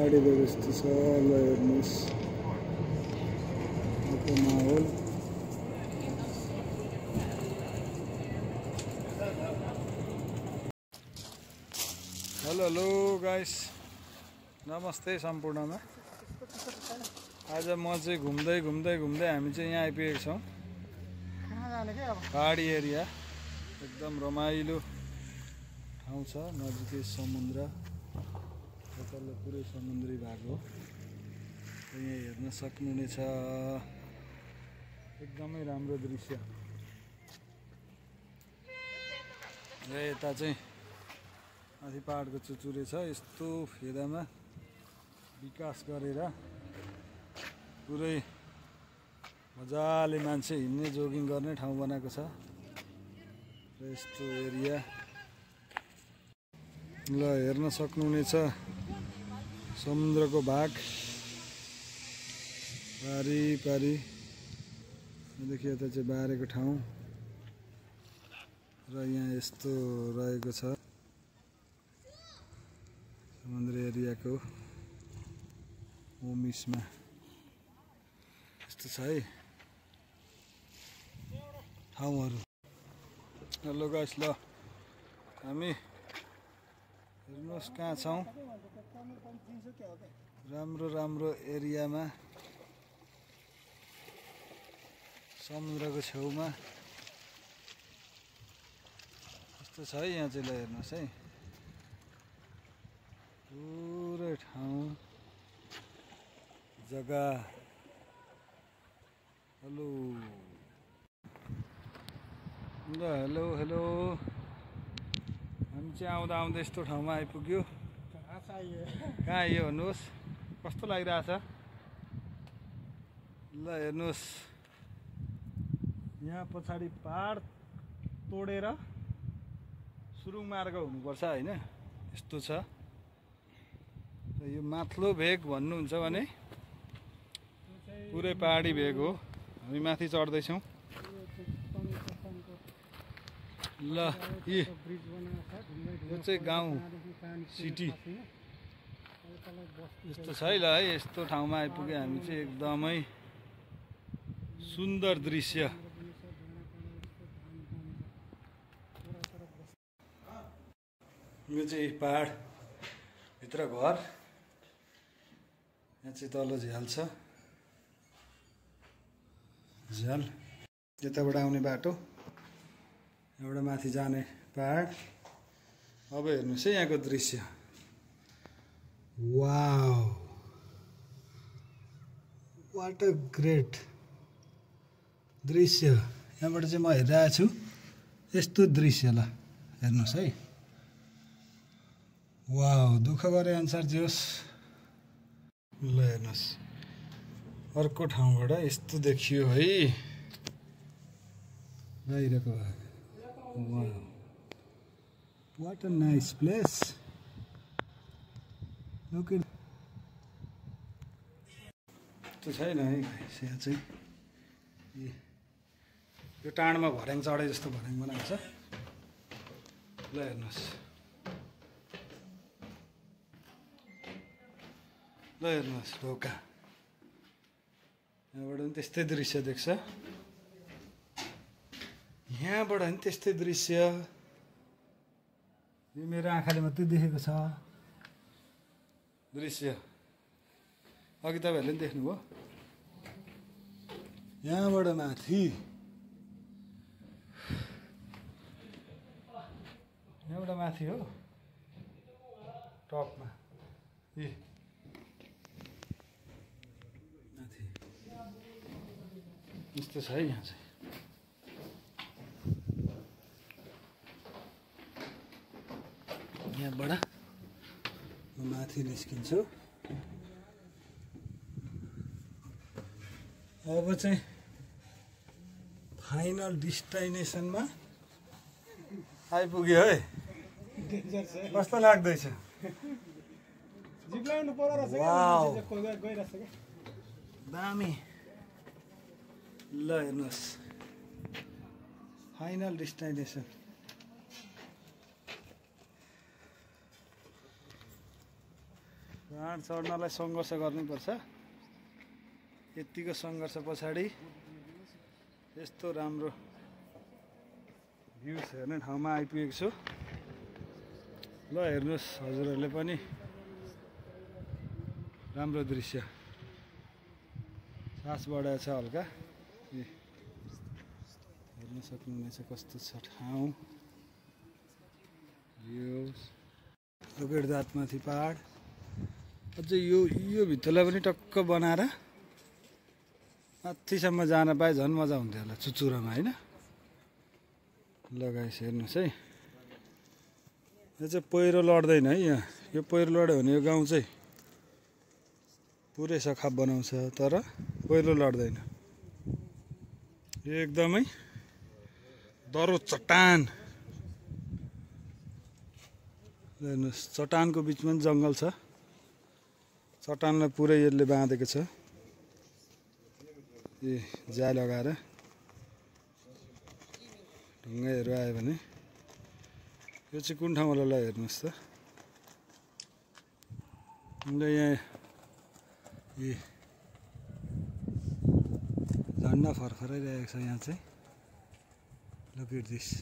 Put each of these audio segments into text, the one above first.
पहाडी व्यवस्था छ। ल हेर्नुहोस् यहाँको माहौल। हेलो हेलो गाइस, नमस्ते सम्पूर्णमा। आज म चाहिँ घुम्दै हामी चाहिँ यहाँ आइपुगेका छौँ। पहाडी एरिया एकदम रमाइलो ठाउँ छ, नजिकै समुद्र, तल पुरै समुद्री भाग हो। यहाँ हेर्न सक्नुहुनेछ, एकदमै राम्रो दृश्य। र यता चाहिँ माथि पहाडको चुचुरे छ। यस्तो फेदामा विकास गरेर पुरै मजाले मान्छे हिँड्ने जोगिङ गर्ने ठाउँ बनाएको छ। र यस्तो एरिया ल हेर्न सक्नुहुनेछ, समुद्रको भाग पारी देखि यता चाहिँ बारेको ठाउँ। र यहाँ यस्तो रहेको छ समुद्री एरियाको होमिसमा। यस्तो छ है ठाउँहरू। हेलो गाइस, ल हामी हेर्नुहोस् कहाँ छौँ। राम्रो एरियामा, समुद्रको छेउमा यस्तो छ है। यहाँ चाहिँ ल हेर्नुहोस् है, पुरै ठाउँ जग्गा। हेलो ल हेलो हामी चाहिँ आउँदा यस्तो ठाउँमा आइपुग्यो। कहाँ आइयो भन्नुहोस्, कस्तो लागिरहेछ? ल हेर्नुहोस्, यहाँ पछाडि पहाड तोडेर सुरुङ मार्ग हुनुपर्छ होइन, यस्तो छ। र यो माथिल्लो भेग भन्नुहुन्छ भने पुरै पहाडी भेग हो। हामी माथि चढ्दैछौँ। ल यो चाहिँ गाउँ सिटी यस्तो छ है। ल है, यस्तो ठाउँमा आइपुग्यो हामी चाहिँ। एकदमै सुन्दर दृश्य। यो चाहिँ पहाड भित्र घर। यहाँ चाहिँ तल झ्याल छ, झ्याल। यताबाट आउने बाटो, यहाँबाट माथि जाने पहाड। अब हेर्नुहोस् है यहाँको दृश्य। वाउ, वाट अ ग्रेट दृश्य। यहाँबाट चाहिँ म हेरिरहेको छु यस्तो दृश्य। ल हेर्नुहोस् है। वाउ, दुःख गरे अनुसार जे होस्। ल हेर्नुहोस्, अर्को ठाउँबाट यस्तो देखियो है बाहिरको भाग। Wow, what a nice place. Look at. त्यो छैन है यहाँ चाहिँ। यो टाढमा भर्याङ चढे जस्तो भर्याङ बनाएको छ। ल हेर्नुहोस्, ल हेर्नुहोस् ढोका। यहाँबाट पनि त्यस्तै दृश्य देख्छ, यहाँबाट पनि त्यस्तै दृश्य। यो मेरो आँखाले मात्रै देखेको छ दृश्य। अघि तपाईँहरूले पनि देख्नुभयो। यहाँबाट माथि, यहाँबाट माथि हो टपमा। माथि यस्तो छ है यहाँ चाहिँ। यहाँबाट म माथि निस्किन्छु। अब चाहिँ फाइनल डेस्टिनेसनमा आइपुग्यो है। कस्तो लाग्दैछ? दामी। ल हेर्नुहोस्, फाइनल डेस्टिनेसन। पहाड चढ्नलाई सङ्घर्ष गर्नुपर्छ। यतिको सङ्घर्ष पछाडि यस्तो राम्रो भ्यूज हेर्ने ठाउँमा आइपुगेको छु। ल हेर्नुहोस् हजुरहरूले पनि राम्रो दृश्य। सास बढाएको छ हल्का। हेर्न सक्नुहुनेछ कस्तो छ ठाउँ। लोकेट जातमाथि पहाड अझै यो भित्रलाई पनि टक्क बनाएर माथिसम्म जान पाए झन् मजा हुन्थ्यो होला चुचुरोमा होइन। ल गाइस हेर्नुहोस् है, यो चाहिँ पहिरो लड्दैन है। यहाँ यो पहिरो लड्यो भने यो गाउँ चाहिँ पुरै सखाप बनाउँछ, तर पहिरो लड्दैन। यो एकदमै दरो चट्टान। हेर्नुहोस् चट्टानको बिचमा पनि जङ्गल छ। चट्टानलाई पुरै यसले बाँधेको छ, जाल लगाएर। ढुङ्गाहरू आयो भने यो चाहिँ कुन ठाउँ होला ल हेर्नुहोस् त। यहाँ झन्डा फर्फराइरहेको छ यहाँ चाहिँ। Look at this.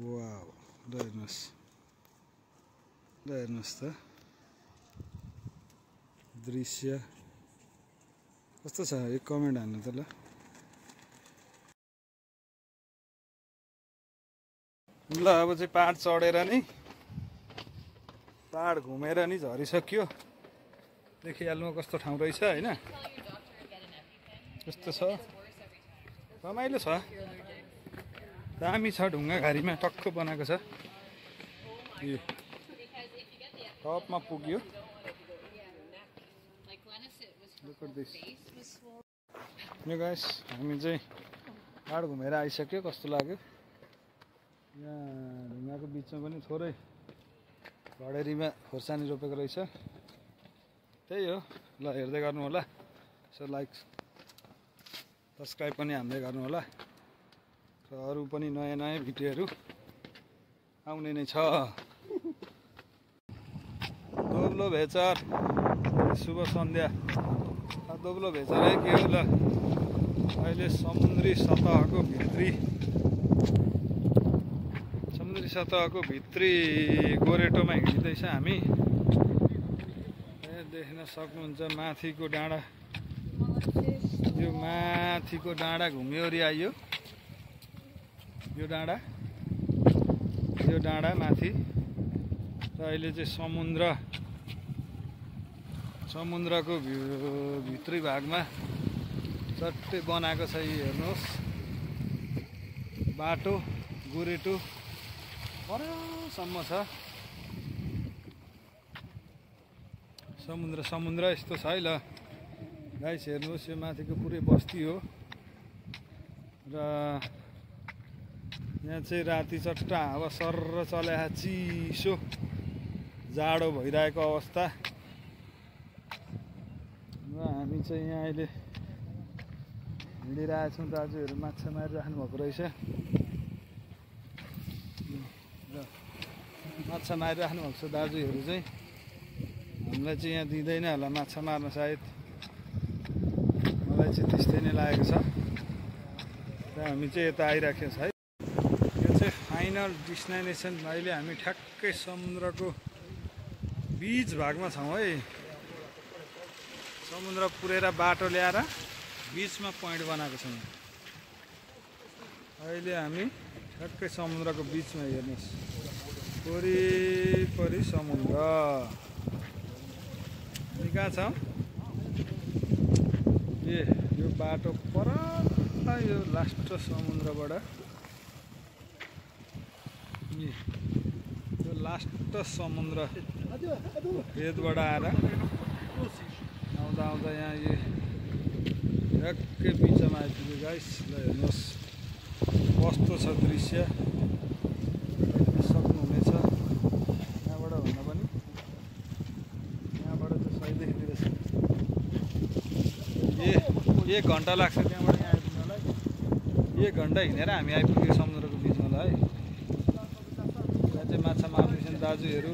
Wow, ल हेर्नुहोस् त दृश्य कस्तो छ। एक कमेन्ट हान्नु त ल। ल अब चाहिँ पहाड चढेर नि पहाड घुमेर नि झरिसक्यो। देखिहाल्नु कस्तो ठाउँ रहेछ होइन। कस्तो छ, रमाइलो छ, दामी छ। ढुङ्गा घारीमा टक्क बनाएको छ। टपमा पुग्यो। यो गाइस हामी चाहिँ पहाड घुमेर आइसक्यो। कस्तो लाग्यो। यहाँ ढुङ्गाको बिचमा पनि थोरै घडेरीमा खोर्सानी रोपेको रहेछ। त्यही हो। ल हेर्दै गर्नु होला। सो लाइक सब्सक्राइब पनि हान्दै गर्नु होला। र अरू पनि नयाँ नयाँ भिडियोहरू आउने नै छ। दोब्लो भेचर शुभ सन्ध्या। दोब्लो भेचरै के हो ल, अहिले समुद्री सतहको भित्री गोरेटोमा हिँड्दैछ हामी। देख्न सक्नुहुन्छ माथिको डाँडा। यो माथिको डाँडा घुमिवरी आइयो। यो डाँडा माथि। र अहिले चाहिँ समुद्रको भित्री भागमा चट्टै बनाएको छ। यो हेर्नुहोस् बाटो गोरेटो परसम्म छ। समुद्र यस्तो छ है। ल गाइस हेर्नुहोस् यो माथिको पुरै बस्ती हो। र यहाँ चाहिँ राति चट्टा हावा सर्र चल्या चिसो जाडो भइरहेको अवस्था। र हामी चाहिँ यहाँ अहिले हिँडिरहेछौँ। दाजुहरू माछा मारिराख्नु भएको रहेछ। माछा मारिराख्नु भएको छ दाजुहरू चाहिँ। हामीलाई चाहिँ यहाँ दिँदैन होला माछा मार्न सायद। मलाई चाहिँ त्यस्तै नै लागेको छ। र हामी चाहिँ यता आइराखेको छ है। यो चाहिँ फाइनल डेस्टिनेसन। अहिले हामी ठ्याक्कै समुद्रको बिच भागमा छौँ है। समुद्र पुरेर बाटो ल्याएर बिचमा पोइन्ट बनाएको छौँ। अहिले हामी ठ्याक्कै समुद्रको बिचमा। हेर्नुहोस् वरिपरि समुद्र। हामी कहाँ छौँ? यो बाटो पर यो लास्ट समुद्रबाट यो लास्ट समुद्र भेदबाट आएर आउँदा यहाँ यो ठ्याक्कै बिचमा आइपुग्यो गाइस। ल हेर्नुहोस् कस्तो छ दृश्य। सक्नुहुनेछ यहाँबाट भन्दा पनि यहाँबाट चाहिँ सही देखिँदैछ। 1 घन्टा लाग्छ त्यहाँबाट यहाँ आइपुग्नलाई। 1 घन्टा हिँडेर हामी आइपुग्यो समुद्रको बिचमा ल है। चाहिँ माछा मार्दैछन् दाजुहरू।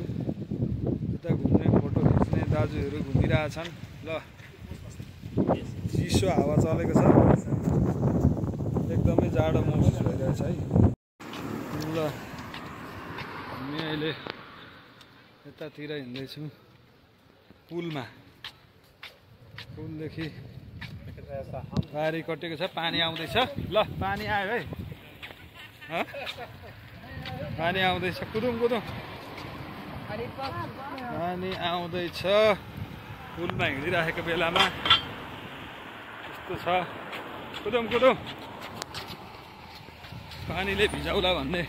यता घुम्ने फोटो खिच्ने दाजुहरू घुमिरहेछन्। ल चिसो हावा चलेको छ, एकदमै जाडो महसुस भइरहेछ है। ल हामी अहिले यतातिर हिँड्दैछौँ पुलमा। पुलदेखि गाडी कटेको छ, पानी आउँदैछ। ल पानी आयो है, पानी आउँदैछ, कुदौँ कुदौँ। पानी आउँदैछ पुलमा हिँडिराखेको बेलामा, यस्तो छ। कुदौँ कुदौँ, पानीले भिजाउला भन्ने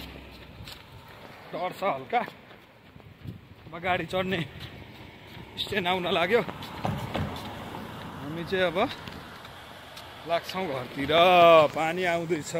डर छ हल्का। अब गाडी चढ्ने स्ट्यान्ड आउन लाग्यो, हामी चाहिँ अब लाग्छौँ घरतिर। पानी आउँदैछ।